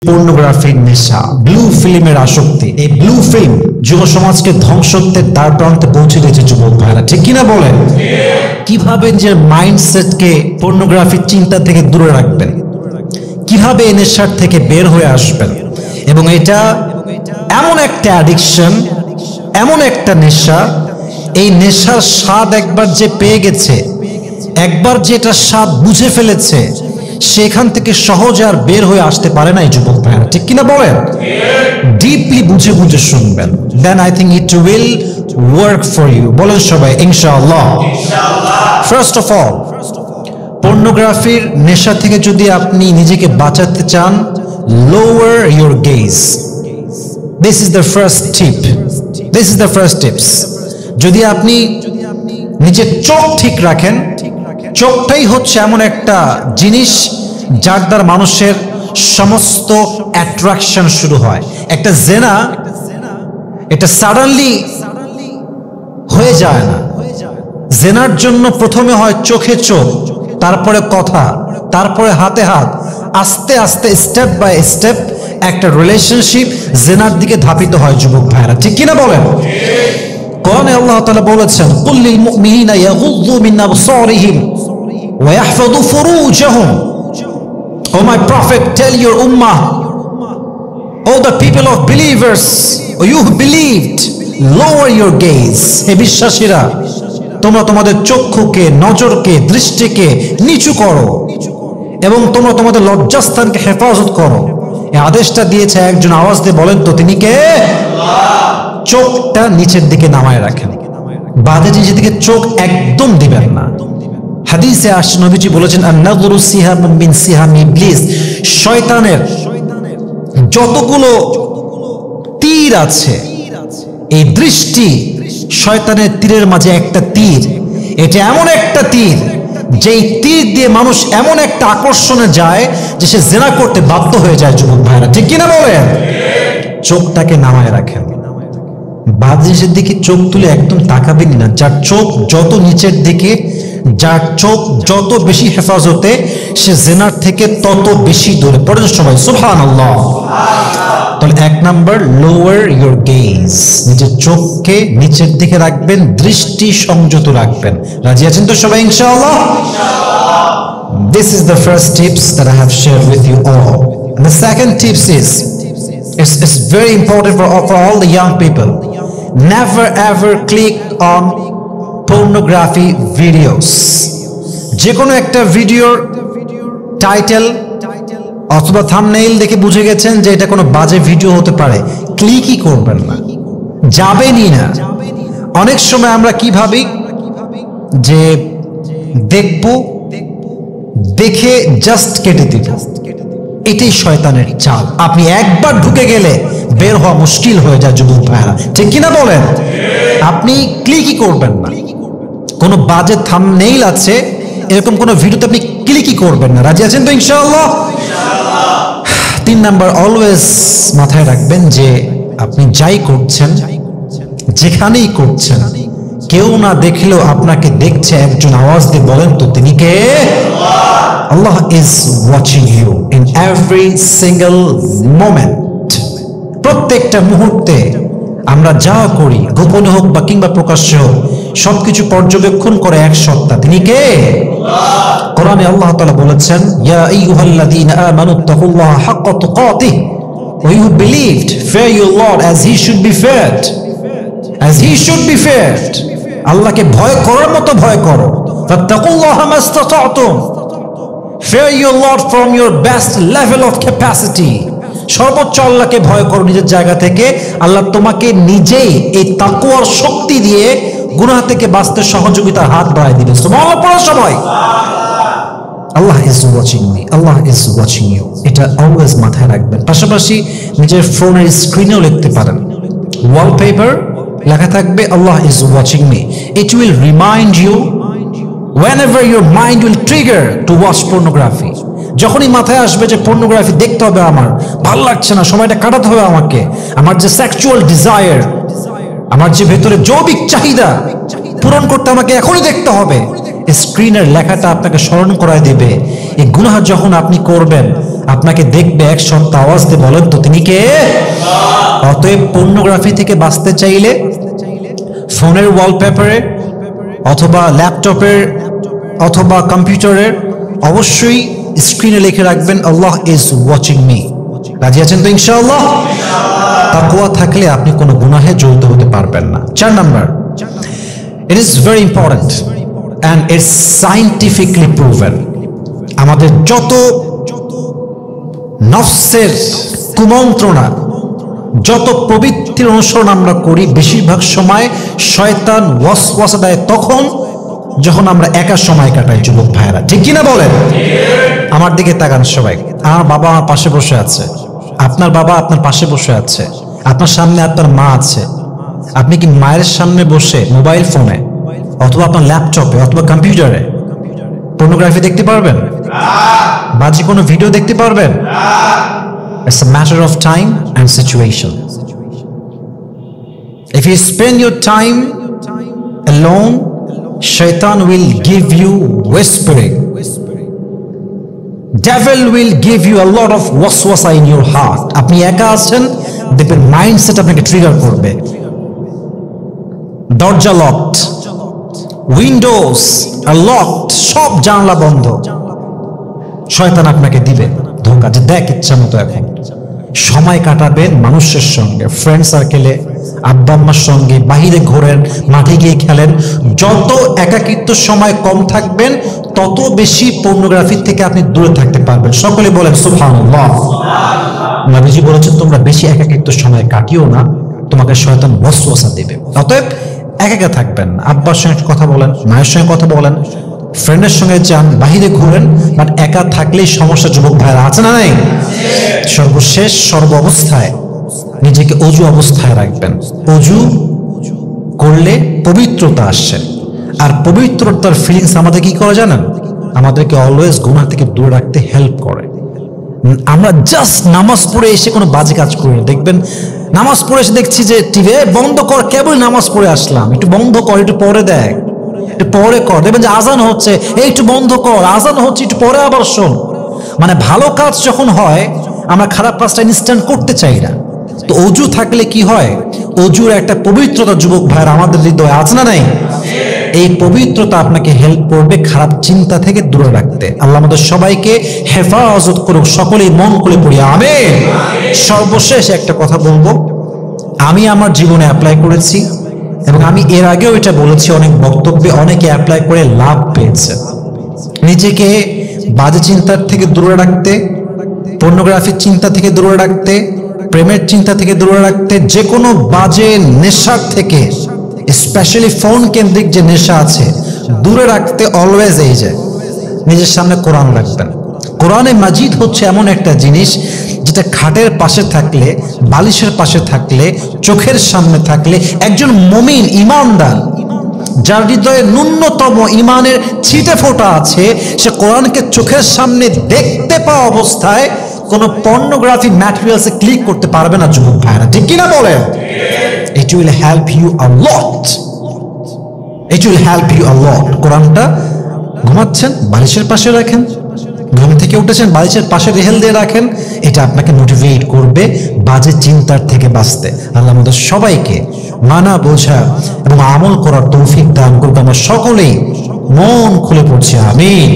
পর্নোগ্রাফির নেশা, ব্লু ফিল্মের আসক্তি। এই ব্লু ফিল্ম যুব সমাজকে ধ্বংসত্বের দ্বার প্রান্তে পৌঁছে দিয়েছে যুবক ভাইরা, ঠিক কিনা বলেন? কিভাবে নিজের মাইন্ডসেটকে পর্নোগ্রাফির চিন্তা থেকে দূরে রাখবেন, কিভাবে এই নেশার থেকে বের হয়ে আসবেন। এবং এটা এমন একটা অ্যাডিকশন, এমন একটা নেশা, এই নেশার স্বাদ একবার যে পেয়ে গেছে, একবার যে এটা স্বাদ বুঝে ফেলেছে, সেখান থেকে সহজে আর বের হয়ে আসতে পারে না এই যুবক ভাইরা, ঠিক কিনা বলেন? ডিপলি বুঝে বুঝে শুনবেন, then I think it will work for you. বলেন সবাই ইনশাআল্লাহ। ফার্স্ট অফ অল, পর্নোগ্রাফির নেশা থেকে যদি আপনি নিজেকে বাঁচাতে চান, lower your gauge. This is the first tip, this is the first tips. যদি আপনি নিজের চোখ ঠিক রাখেন, চোখটাই হচ্ছে এমন একটা জিনিস যার দ্বারা মানুষের সমস্ত অ্যাট্রাকশন শুরু হয়। একটা জেনা, এটা সাডেনলি হয়ে যায় না। জেনার জন্য প্রথমে হয় চোখে চোখ, তারপরে কথা, তারপরে হাতে হাত, আস্তে আস্তে স্টেপ বাই স্টেপ একটা রিলেশনশিপ জেনার দিকে ধাবিত হয় যুবক ভাইরা, ঠিক কিনা বলেন? কোরআনে আল্লাহ তাআলা বলেছেন, কুল লিল মুমিনিনা ইয়াগুযু মিন আবসারিহিম ওয়া ইয়াহফাযু ফুরুজাহুম। O my prophet, tell your উম্মাহ, O the people of believers, O you who believed, lower your gaze. হে বিশ্বাসীরা, তোমরা তোমাদের চক্ষুকে, নজরকে, দৃষ্টিকে নিচু করো এবং তোমরা তোমাদের লজ্জাস্থানকে হেফাজত করো। এই আদেশটা দিয়েছে একজন, আওয়াজ দিয়ে বলেন তো তিনি কে? চোখটা নিচের দিকে নামায় রাখেন, বাজে জিনিসের দিকে চোখ একদম দিবেন না। হাদিসে আসছে, নবীজি বলেছেন, আন-নাযরু সিহামুম মিন সিহামি ইবলিস। শয়তানের যতগুলো তীর আছে, এই দৃষ্টি শয়তানের তীরের মাঝে একটা তীর। এটা এমন একটা তীর যেই তীর দিয়ে মানুষ এমন একটা আকর্ষণে যায় যে সে জেনা করতে বাধ্য হয়ে যায় যুবক ভাইরা, ঠিক কিনা বলেন? চোখটাকে নামায় রাখেন, বাদ জিনিসের দিকে চোখ তুলে একদম তাকাবেনই না। যার চোখ যত নিচের দিকে, যার চোখ যত বেশি হেফাজতে, সে জেনার থেকে তত বেশি দূরে। পড়েন সবাই সুবহানাল্লাহ। তাহলে এক নাম্বার, লোয়ার ইউর গেজ, নিজের চোখকে নিচের দিকে রাখবেন, দৃষ্টি সংযত রাখবেন। রাজি আছেন তো সবাই ইনশাআল্লাহ? This is the first tips that I have shared with you all. And the second tips is, it's very important for all the young people. Never ever click on pornography videos. যে কোনো একটা ভিডিওর title অথবা thumbnail দেখে বুঝে গেছেন যে এটা কোনো বাজে ভিডিও হতে পারে, ক্লিকই করবেন না, যাবেনই না। অনেক সময় আমরা কি ভাবি যে দেখব, দেখে জাস্ট কেটে দিব। এটাই শয়তানের চাল। আপনি একবার ঢুকে গেলে বের হওয়া মুশকিল হয়ে যায় যুবক ভাইরা, ঠিক কিনা বলেন? আপনি ক্লিকই করবেন না। কোনো বাজে থাম্বনেইল আছে এরকম কোনো ভিডিওতে আপনি ক্লিকই করবেন না। রাজি আছেন তো ইনশাআল্লাহ? 3 নাম্বার, অলওয়েজ মাথায় রাখবেন যে আপনি যাই করছেন, যেখানেই করছেন, কেউ না দেখলেও আপনাকে দেখছে একজন। আওয়াজ দিয়ে বলেন তো তিনি কে? Allah is watching you in every single moment. প্রত্যেকটা মুহূর্তে আমরা যা করি, গোপনে হোক বা কিংবা প্রকাশ্যে হোক, সবকিছু পর্যবেক্ষণ করে এক সত্তা, তিনি কে? কোরআনে আল্লাহ তাআলা বলেছেন, ইয়া আইয়ুহাল্লাযীনা আমানুত্তাকুল্লাহা হাক্কা তুকাতিহি ওয়া you believed, fear your lord as he should be feared, as he should be feared. আল্লাহকে ভয় করার মতো ভয় করো। ফাত্তাকুল্লাহা মাসতাতা'তুম, fear your lord from your best level of capacity. সর্বোচ্চ আল্লাহকে ভয় করো নিজের জায়গা থেকে। আল্লাহ তোমাকে নিজেই এই তাকওয়ার শক্তি দিয়ে গুনাহ থেকে বাঁচতে সহযোগিতার হাত বাড়ায় দিবে। সুবহানাল্লাহ পড়ো সবাই। Allah is watching me, Allah is watching you, এটা অলওয়েজ মাথায় রাখবেন। পাশাপাশি নিজের ফোনের স্ক্রিনেও লিখতে পারেন, ওয়ালপেপার লেখা থাকবে Allah is watching me. It will remind you whenever your mind will trigger to watch pornography. যখনই মাথায় আসবে যে পর্নোগ্রাফি দেখতে হবে, আমার ভালো লাগছে না, সময়টা কাটাতে হবে আমাকে, আমার যে সেক্সুয়াল ডিজায়ার, আমার যে ভেতরে যৌবিক চাহিদা পূরণ করতে আমাকে এখনই দেখতে হবে, স্ক্রিনের লেখাটা আপনাকে স্মরণ করায় দেবে এই গুনাহ যখন আপনি করবেন আপনাকে দেখবে এক সপ্তাহ আওয়াজ দিয়ে বলেন তো তিনি কে? অতএব পর্নোগ্রাফি থেকে বাঁচতে চাইলে ফোনের ওয়ালপেপারে অথবা ল্যাপটপের অথবা কম্পিউটারের অবশ্যই স্ক্রিনে লিখে রাখবেন আল্লাহ ইজ ওয়াচিং মি। রাজি আছেন তো ইনশাআল্লাহ? তাকওয়া থাকলে আপনি কোনো গুনাহে জড়িত হতে পারবেন না। 4 number, it is very important and it's scientifically proven. আমাদের যত নফসের কুমন্ত্রণা, যত প্রবৃত্তির অনুসরণ আমরা করি, বেশিরভাগ সময় শয়তান ওয়াসওয়াসা দেয় তখন যখন আমরা একা সময় কাটাই। যুবক ভাইয়েরা, ঠিক কিনা বলেন? আমার দিকে তাকান সবাই। আমার বাবা আমার পাশে বসে আছে, আপনার বাবা আপনার পাশে বসে আছে, আপনার সামনে আপনার মা আছে। আপনি কি মায়ের সামনে বসে মোবাইল ফোনে অথবা আপনার ল্যাপটপে অথবা কম্পিউটারে পর্নোগ্রাফি দেখতে পারবেন? বাজে কোনো ভিডিও দেখতে পারবেন? It's a matter of time and situation. If you spend your time alone, Shaitan will give you whispering. Devil will give you a lot of waswasa in your heart. আপনি একা আছেন, দেখবেন মাইন্ডসেট আপনাকে trigger করবে। দরজা locked, Windows আর locked, সব জানলা বন্ধ। শয়তান আপনাকে দিবে ধোঁকা যে দেখ ইচ্ছা মতো এখন সময় কাটাবেন মানুষের সঙ্গে, ফ্রেন্ড সার্কেলে, আব্বা আম্মার সঙ্গে, বাহিরে ঘোরেন, মাঠে গিয়ে খেলেন। যত একাকিত্ব সময় কম থাকবেন তত বেশি পর্নোগ্রাফি থেকে আপনি দূরে থাকতে পারবেন। সকলে বলেন সুবহানাল্লাহ। নবীজি বলেছেন তোমরা বেশি একাকিত্ব সময় কাটিও না, তোমাকে শয়তান ওয়াসওয়াসা দেবে। অতএব একা থাকবেন না, আব্বার সঙ্গে কথা বলেন, মায়ের সঙ্গে কথা বলেন, ফ্রেন্ডের সঙ্গে যান, বাহিরে ঘুরেন, বাট একা থাকলেই সমস্যা। যুবক ভাইরা আছে না নাই? সর্বশেষ সর্ব অবস্থায় নিজেকে অজু অবস্থায় রাখবেন। অজু করলে পবিত্রতা আসছে, আর পবিত্রতার ফিলিংস আমাদের কি করে জানেন? আমাদেরকে অলওয়েজ গুনাহ থেকে দূরে রাখতে হেল্প করে। আমরা জাস্ট নামাজ পড়ে এসে কোনো বাজে কাজ করি না। দেখবেন নামাজ পড়ে এসে দেখছি যে টিভি বন্ধ কর, কেবল নামাজ পড়ে আসলাম, একটু বন্ধ কর, একটু পরে দেখ, একটু পরে কর। দেখবেন যে আজান হচ্ছে, এই একটু বন্ধ কর, আজান হচ্ছে, একটু পরে আবার শোন। মানে ভালো কাজ যখন হয় আমরা খারাপ কাজটা ইনস্ট্যান্ট করতে চাই না। তো অজু থাকলে কি হয়? অজুর একটা পবিত্রতা যুবক ভাইয়ের আমাদের হৃদয়ে আছে না নাই? এই পবিত্রতা আপনাকে হেল্প করবে খারাপ চিন্তা থেকে দূরে রাখতে। আল্লাহ আমাদের সবাইকে হেফাজত করুক। সকলেই মন খুলে পড়ি আমিন। সর্বশেষ একটা কথা বলবো, আমি আমার জীবনে অ্যাপ্লাই করেছি এবং আমি এর আগেও এটা বলেছি অনেক বক্তব্যে, অনেকে অ্যাপ্লাই করে লাভ পেয়েছে। নিজেকে বাজে চিন্তার থেকে দূরে রাখতে, পর্নোগ্রাফির চিন্তা থেকে দূরে রাখতে, প্রেমের চিন্তা থেকে দূরে রাখতে, যে কোনো বাজে নেশার থেকে, স্পেশালি ফোন কেন্দ্রিক যে নেশা আছে, দূরে রাখতে অলওয়েজ এই যে নিজের সামনে কোরআন রাখবেন। কোরআনে মাজিদ হচ্ছে এমন একটা জিনিস যেটা খাটের পাশে থাকলে, বালিশের পাশে থাকলে, চোখের সামনে থাকলে একজন মুমিন ইমানদার যার হৃদয়ে ন্যূনতম ইমানের ছিটে ফোঁটা আছে, সে কোরআনকে চোখের সামনে দেখতে পাওয়া অবস্থায় কোনো পর্নোগ্রাফি ম্যাটেরিয়ালসে ক্লিক করতে পারবে না। যুবক ভাইরা, ঠিক কিনা বলেন? It will help you a lot. It will help you a lot. কোরআনটা ঘুমাচ্ছেন বালিশের পাশে রাখেন, ঘুম থেকে উঠেছেন বালিশের পাশে রেহেল দিয়ে রাখেন। এটা আপনাকে মোটিভেট করবে বাজে চিন্তার থেকে বাঁচতে। আল্লাহ আমাদের সবাইকে মানা, বোঝা এবং আমল করার তৌফিক দান করুক। আমরা সকলেই মন খুলে পড়ছি আমিন।